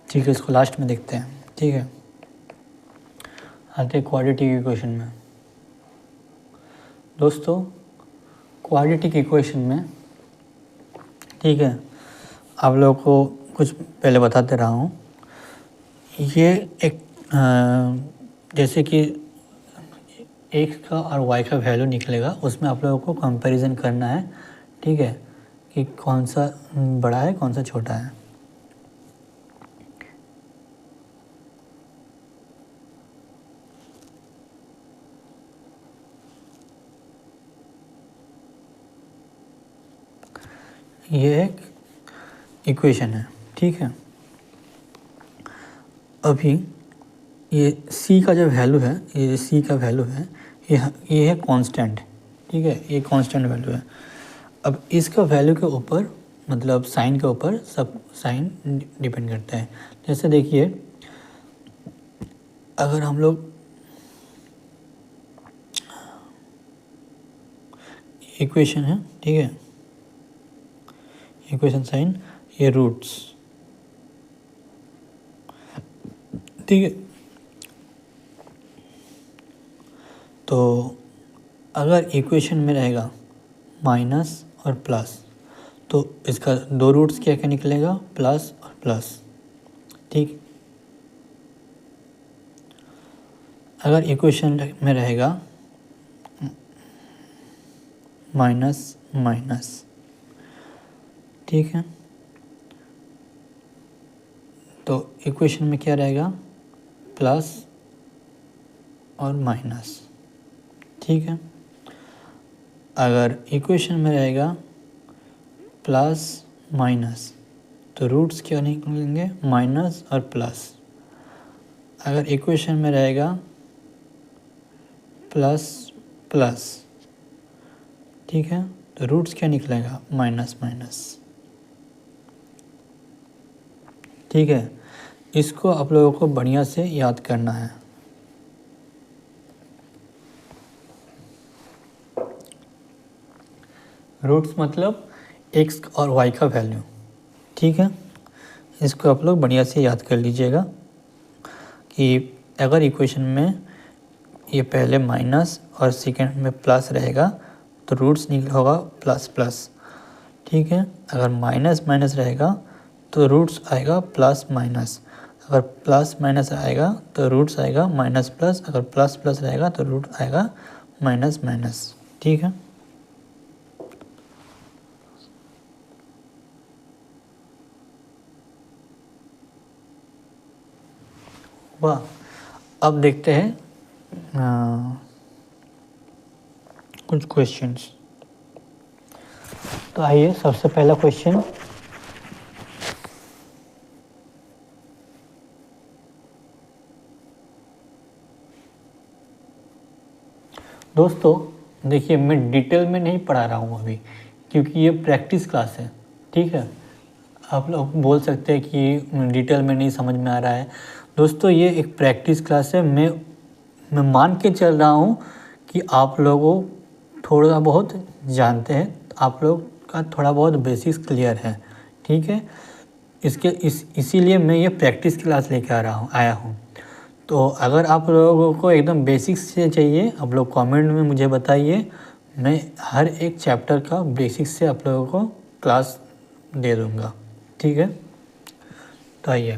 ठीक है, इसको लास्ट में देखते हैं। ठीक है, आते क्वाड्रेटिक इक्वेशन में। दोस्तों क्वाड्रेटिक इक्वेशन में, ठीक है, आप लोगों को कुछ पहले बताते रहा हूँ। ये एक जैसे कि x का और y का वैल्यू निकलेगा, उसमें आप लोगों को कंपैरिजन करना है, ठीक है, कि कौन सा बड़ा है कौन सा छोटा है। ये एक इक्वेशन है, ठीक है। अभी ये c का जो वैल्यू है, ये c का वैल्यू है, ये है कांस्टेंट, ठीक है, ये कांस्टेंट वैल्यू है। अब इसका वैल्यू के ऊपर, मतलब साइन के ऊपर सब साइन डिपेंड करता है। जैसे देखिए, अगर हम लोग इक्वेशन है, ठीक है, इक्वेशन साइन, ये रूट्स, ठीक है। तो अगर इक्वेशन में रहेगा माइनस और प्लस, तो इसका दो रूट्स क्या क्या निकलेगा, प्लस और प्लस, ठीक। अगर इक्वेशन में रहेगा माइनस माइनस, ठीक है, तो इक्वेशन में क्या रहेगा, प्लस और माइनस, ठीक है। अगर इक्वेशन में रहेगा प्लस माइनस, तो रूट्स क्या निकलेंगे, माइनस और प्लस। अगर इक्वेशन में रहेगा प्लस प्लस, ठीक है, तो रूट्स क्या निकलेगा, माइनस माइनस, ठीक है। इसको आप लोगों को बढ़िया से याद करना है। रूट्स मतलब x और y का वैल्यू, ठीक है। इसको आप लोग बढ़िया से याद कर लीजिएगा कि अगर इक्वेशन में ये पहले माइनस और सेकेंड में प्लस रहेगा, तो रूट्स निकल होगा प्लस प्लस, ठीक है। अगर माइनस माइनस रहेगा तो रूट्स आएगा प्लस माइनस, अगर प्लस माइनस आएगा तो रूट्स आएगा माइनस प्लस, अगर प्लस प्लस रहेगा तो रूट आएगा माइनस माइनस, ठीक है। वाह, अब देखते हैं कुछ क्वेश्चंस। तो आइए, सबसे पहला क्वेश्चन, दोस्तों देखिए, मैं डिटेल में नहीं पढ़ा रहा हूँ अभी, क्योंकि ये प्रैक्टिस क्लास है, ठीक है। आप लोग बोल सकते हैं कि डिटेल में नहीं समझ में आ रहा है। दोस्तों ये एक प्रैक्टिस क्लास है। मैं मान के चल रहा हूँ कि आप लोगों थोड़ा बहुत जानते हैं, आप लोग का थोड़ा बहुत बेसिक्स क्लियर है, ठीक है। इसीलिए मैं ये प्रैक्टिस क्लास लेके आया हूँ। तो अगर आप लोगों को एकदम बेसिक्स से चाहिए, आप लोग कमेंट में मुझे बताइए, मैं हर एक चैप्टर का बेसिक्स से आप लोगों को क्लास दे दूँगा, ठीक है। तो आइए,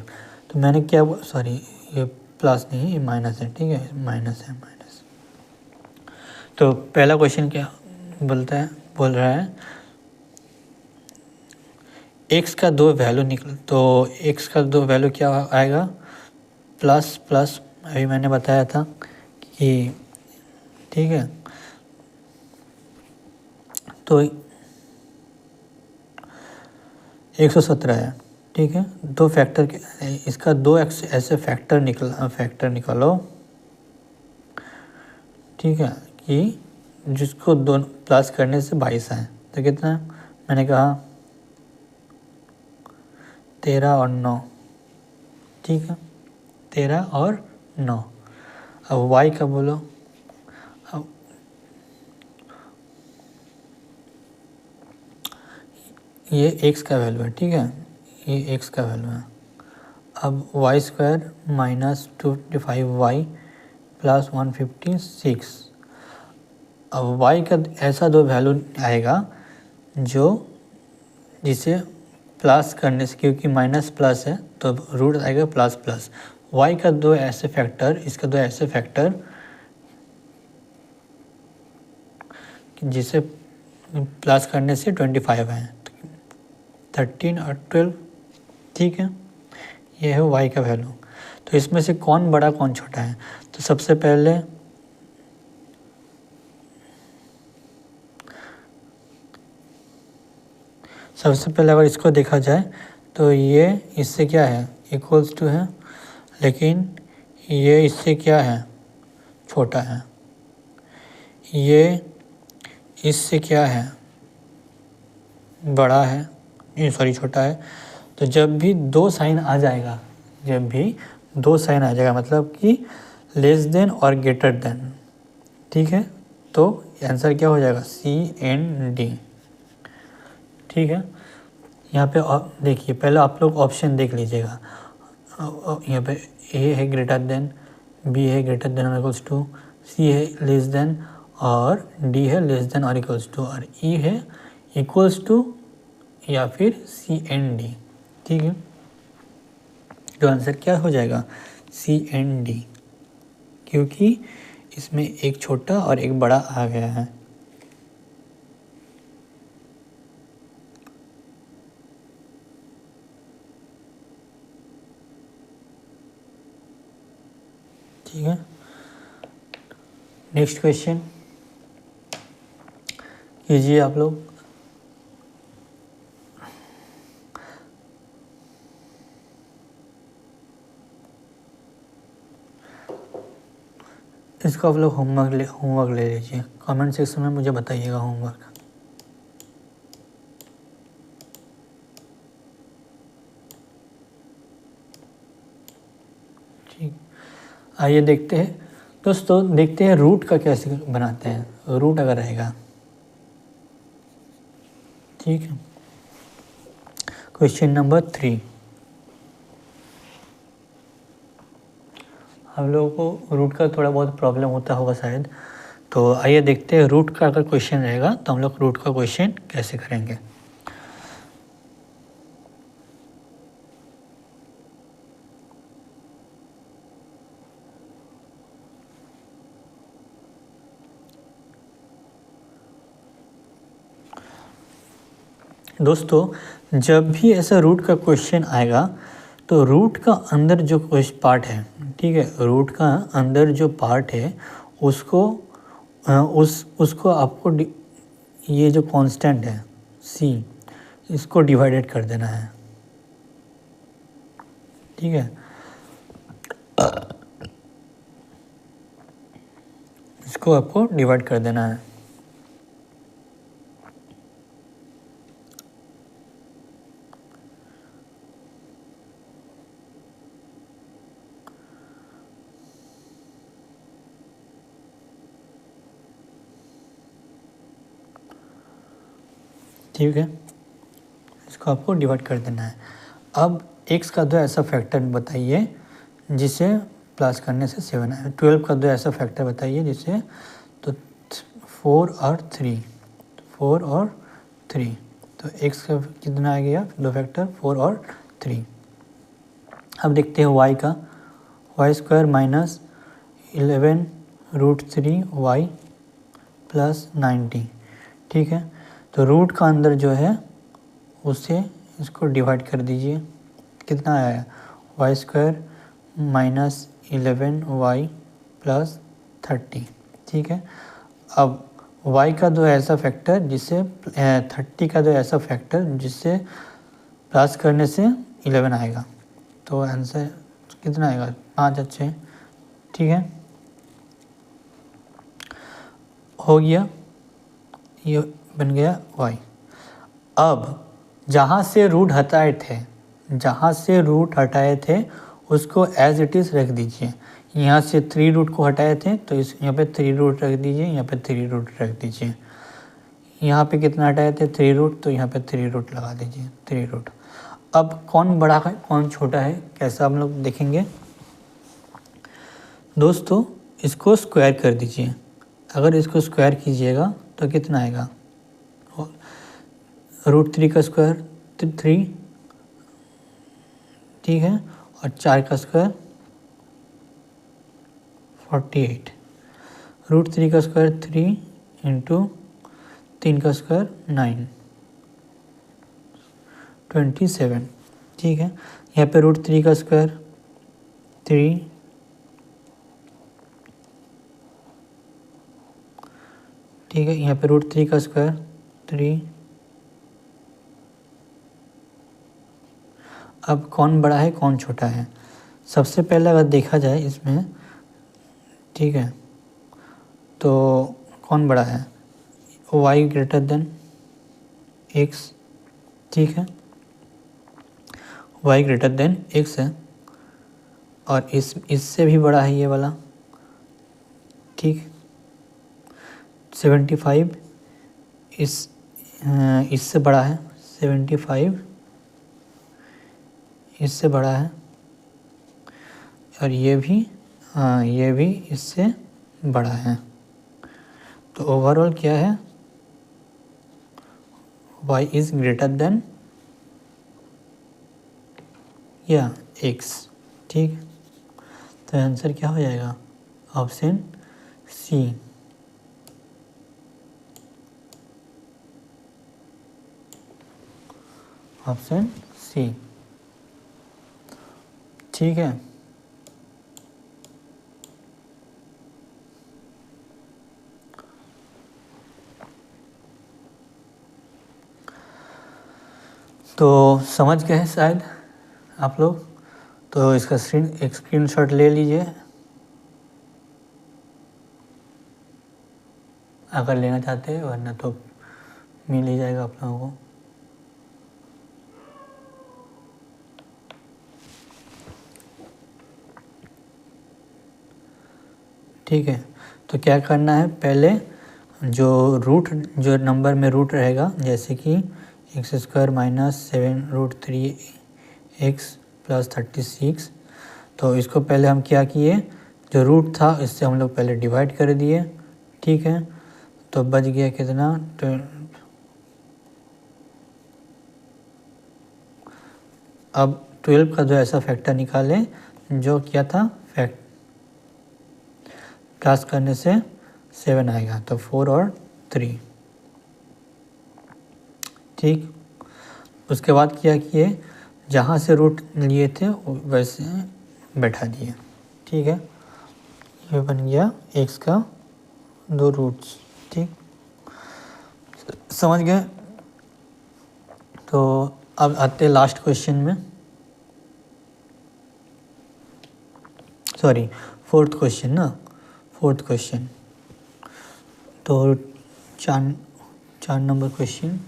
तो मैंने क्या, सॉरी ये प्लस नहीं, ये माइनस है, ठीक है, माइनस है, माइनस। तो पहला क्वेश्चन क्या बोल रहा है, x का दो वैल्यू निकल, तो x का दो वैल्यू क्या आएगा, प्लस प्लस, अभी मैंने बताया था कि, ठीक है। तो 117 है, ठीक है। दो फैक्टर के, इसका दो ऐसे फैक्टर निकालो, ठीक है, कि जिसको दोनों प्लस करने से 22 है। तो कितना है, मैंने कहा 13 और 9, ठीक है, 13 और 9। अब y का बोलो, अब ये x का वैल्यू है, ठीक है, ये x का वैल्यू है। अब Y square minus 255y plus 156। अब y का ऐसा दो वैल्यू आएगा जो जिसे प्लस करने से, क्योंकि माइनस प्लस है तो रूट आएगा प्लस प्लस। y का दो ऐसे फैक्टर, इसका दो ऐसे फैक्टर जिसे प्लस करने से 25 है, 13 और 12। ठीक है, ये है y का वैल्यू। तो इसमें से कौन बड़ा कौन छोटा है? तो सबसे पहले अगर इसको देखा जाए तो ये इससे क्या है, इक्वल्स टू है, लेकिन ये इससे क्या है, छोटा है। ये इससे क्या है, बड़ा है, ये सॉरी छोटा है। तो जब भी दो साइन आ जाएगा, मतलब कि लेस देन और ग्रेटर देन, ठीक है, तो आंसर क्या हो जाएगा, CND। ठीक है, यहाँ पे देखिए, पहले आप लोग ऑप्शन देख लीजिएगा। यहाँ पे A है ग्रेटर देन, B है ग्रेटर देन और इक्वल्स टू, C है लेस देन और D है लेस देन और इक्वल्स टू, और E है इक्वल्स टू या फिर CND। ठीक है, तो आंसर क्या हो जाएगा, CND, क्योंकि इसमें एक छोटा और एक बड़ा आ गया है। ठीक है, नेक्स्ट क्वेश्चन कीजिए आप लोग। इसको आप लोग होमवर्क ले लीजिए, कमेंट सेक्शन में मुझे बताइएगा होमवर्क। ठीक, आइए देखते हैं दोस्तों, देखते हैं रूट का कैसे बनाते हैं, रूट अगर रहेगा। ठीक है, क्वेश्चन नंबर 3। हम लोगों को रूट का थोड़ा बहुत प्रॉब्लम होता होगा शायद, तो आइए देखते हैं रूट का अगर क्वेश्चन रहेगा तो हम लोग रूट का क्वेश्चन कैसे करेंगे। दोस्तों, जब भी ऐसा रूट का क्वेश्चन आएगा तो रूट का अंदर जो पार्ट है, ठीक है, रूट का अंदर जो पार्ट है उसको उसको आपको ये जो कांस्टेंट है C, इसको डिवाइडेड कर देना है। ठीक है, इसको आपको डिवाइड कर देना है। ठीक है, इसको आपको डिवाइड कर देना है। अब x का दो ऐसा फैक्टर बताइए जिसे प्लस करने से 7 आए। 12 का दो ऐसा फैक्टर बताइए जिसे, तो 4 और 3, तो x का कितना आ गया, दो फैक्टर 4 और 3। अब देखते हैं y का, Y square minus 11√3y plus 90। ठीक है, तो रूट का अंदर जो है उससे इसको डिवाइड कर दीजिए, कितना आया, Y square minus 11y plus 30। ठीक है, अब y का दो ऐसा फैक्टर जिससे 30 का दो ऐसा फैक्टर जिससे प्लस करने से 11 आएगा, तो आंसर कितना आएगा, 5 अच्छे। ठीक है, हो गया, ये बन गया y। अब जहाँ से रूट हटाए थे उसको एज इट इज़ रख दीजिए। यहाँ से 3 रूट को हटाए थे तो इस यहाँ पे 3 रूट रख दीजिए, यहाँ पे 3 रूट रख दीजिए। यहाँ पे कितना हटाए थे, 3 रूट, तो यहाँ पे 3 रूट लगा दीजिए, 3 रूट। अब कौन बड़ा है कौन छोटा है कैसा हम लोग देखेंगे। दोस्तों इसको स्क्वायर कर दीजिए। अगर इसको स्क्वायर कीजिएगा तो कितना आएगा, √3 का स्क्वायर 3, ठीक है, और 4 का स्क्वायर 48, √3 का स्क्वायर 3 इंटू 3 का स्क्वायर 9, 27, ठीक है। यहाँ पे √3 का स्क्वायर 3, ठीक है, यहाँ पे √3 का स्क्वायर 3। अब कौन बड़ा है कौन छोटा है, सबसे पहले अगर देखा जाए इसमें, ठीक है, तो कौन बड़ा है, y ग्रेटर देन x, ठीक है, y ग्रेटर देन x है, और इससे भी बड़ा है ये वाला, ठीक। 75 इससे बड़ा है, 75 इससे बड़ा है, और ये भी इससे बड़ा है। तो ओवरऑल क्या है, y इज़ ग्रेटर देन या x, ठीक। तो आंसर क्या हो जाएगा, ऑप्शन सी। ऑप्शन सी, ठीक है। तो समझ गए शायद आप लोग, तो इसका एक स्क्रीनशॉट ले लीजिए अगर लेना चाहते हैं, वरना तो मिल ही जाएगा आप लोगों को। ठीक है, तो क्या करना है, पहले जो नंबर में रूट रहेगा, जैसे कि x² - 7√3x + 36, तो इसको पहले हम क्या किए, जो रूट था इससे हम लोग पहले डिवाइड कर दिए, ठीक है। तो बच गया कितना, अब 12 का जो ऐसा फैक्टर निकालें जो क्या था, प्लस करने से 7 आएगा, तो 4 और 3, ठीक। उसके बाद क्या किए, जहाँ से रूट लिए थे वैसे बैठा दिए, ठीक है। ये बन गया x का 2 रूट्स, ठीक, समझ गए। तो अब आते हैं लास्ट क्वेश्चन में, सॉरी फोर्थ क्वेश्चन ना, फोर्थ क्वेश्चन। तो 4 number question,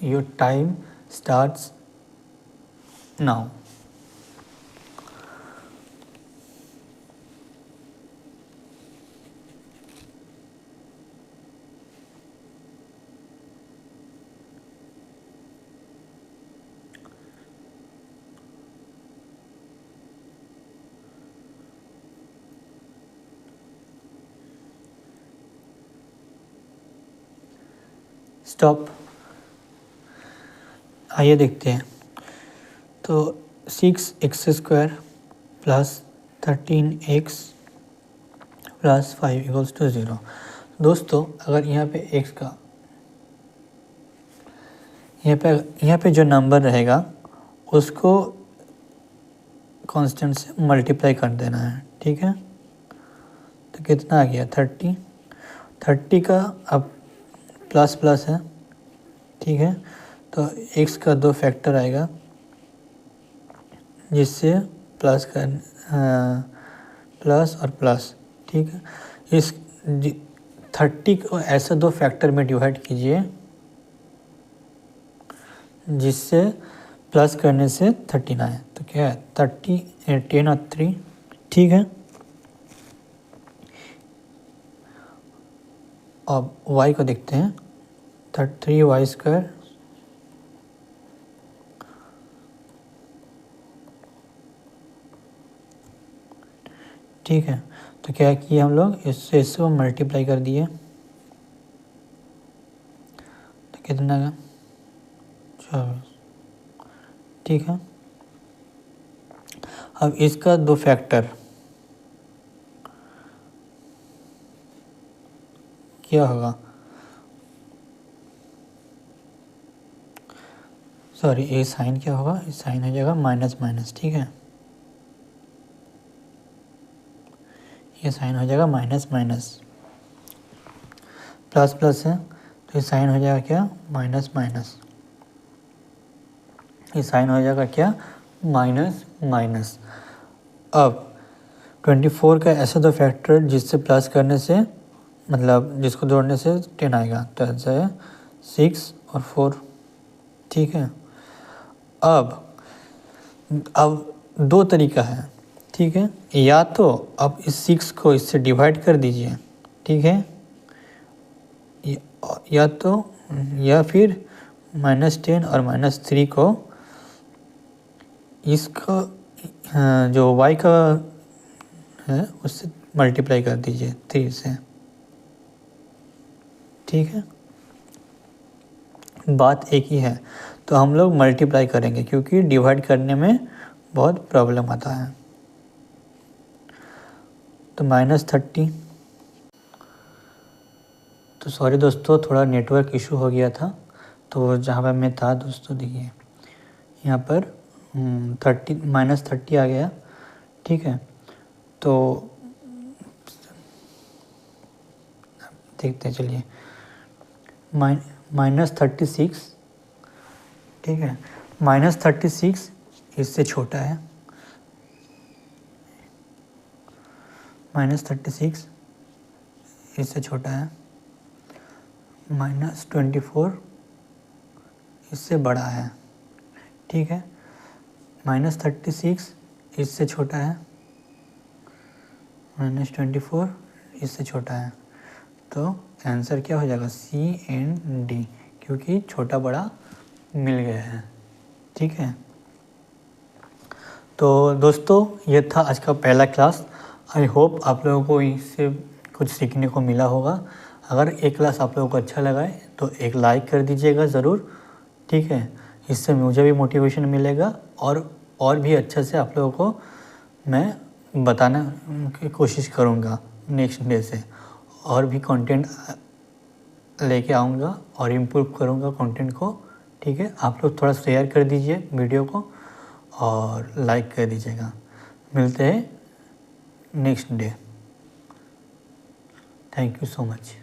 your time starts now. Stop. आइए देखते हैं। तो 6x² + 13x + 5 = 0। दोस्तों अगर यहाँ पे x का यहाँ पे जो नंबर रहेगा उसको कांस्टेंट से मल्टीप्लाई कर देना है, ठीक है। तो कितना आ गया, 30 का अब प्लस प्लस है, ठीक है। तो x का 2 फैक्टर आएगा जिससे प्लस और प्लस, ठीक है। इस 30 को ऐसे 2 फैक्टर में डिवाइड कीजिए जिससे प्लस करने से 13 आए, तो क्या है 30 10 और 3, ठीक है। अब y को देखते हैं, 3y² ठीक है। तो क्या किए हम लोग, इससे मल्टीप्लाई कर दिए, तो कितना का 24, ठीक है। अब इसका 2 फैक्टर क्या होगा, सॉरी ये साइन क्या होगा, ये साइन हो जाएगा माइनस माइनस, ठीक है। ये साइन हो जाएगा माइनस माइनस, प्लस प्लस है तो ये साइन हो जाएगा क्या, माइनस माइनस। ये साइन हो जाएगा क्या, माइनस माइनस। अब 24 का ऐसा दो फैक्टर जिससे प्लस करने से, मतलब जिसको जोड़ने से 10 आएगा, तो ऐसा है 6 और 4, ठीक है। अब 2 तरीका है, ठीक है। या तो अब इस 6 को इससे डिवाइड कर दीजिए, ठीक है, या तो या फिर -10 और -3 को इसका जो y का है उससे मल्टीप्लाई कर दीजिए 3 से, ठीक है। बात एक ही है, तो हम लोग मल्टीप्लाई करेंगे क्योंकि डिवाइड करने में बहुत प्रॉब्लम आता है। तो -30, तो सॉरी दोस्तों थोड़ा नेटवर्क इशू हो गया था, तो जहाँ पर मैं था दोस्तों देखिए यहाँ पर -30 आ गया, ठीक है। तो देखते हैं, चलिए -36, ठीक है। -36 इससे छोटा है, -36 इससे छोटा है, -24 इससे बड़ा है, ठीक है। -36 इससे छोटा है, -24 इससे छोटा है, तो आंसर क्या हो जाएगा, C and D, क्योंकि छोटा बड़ा मिल गया है, ठीक है। तो दोस्तों ये था आज का पहला क्लास। आई होप आप लोगों को इससे कुछ सीखने को मिला होगा। अगर एक क्लास आप लोगों को अच्छा लगा है तो एक लाइक कर दीजिएगा ज़रूर, ठीक है। इससे मुझे भी मोटिवेशन मिलेगा और भी अच्छे से आप लोगों को मैं बताना की कोशिश करूँगा नेक्स्ट डे से, और भी कंटेंट लेके आऊँगा और इम्प्रूव करूँगा कंटेंट को, ठीक है। आप लोग थोड़ा शेयर कर दीजिए वीडियो को और लाइक कर दीजिएगा। मिलते हैं next day. Thank you so much.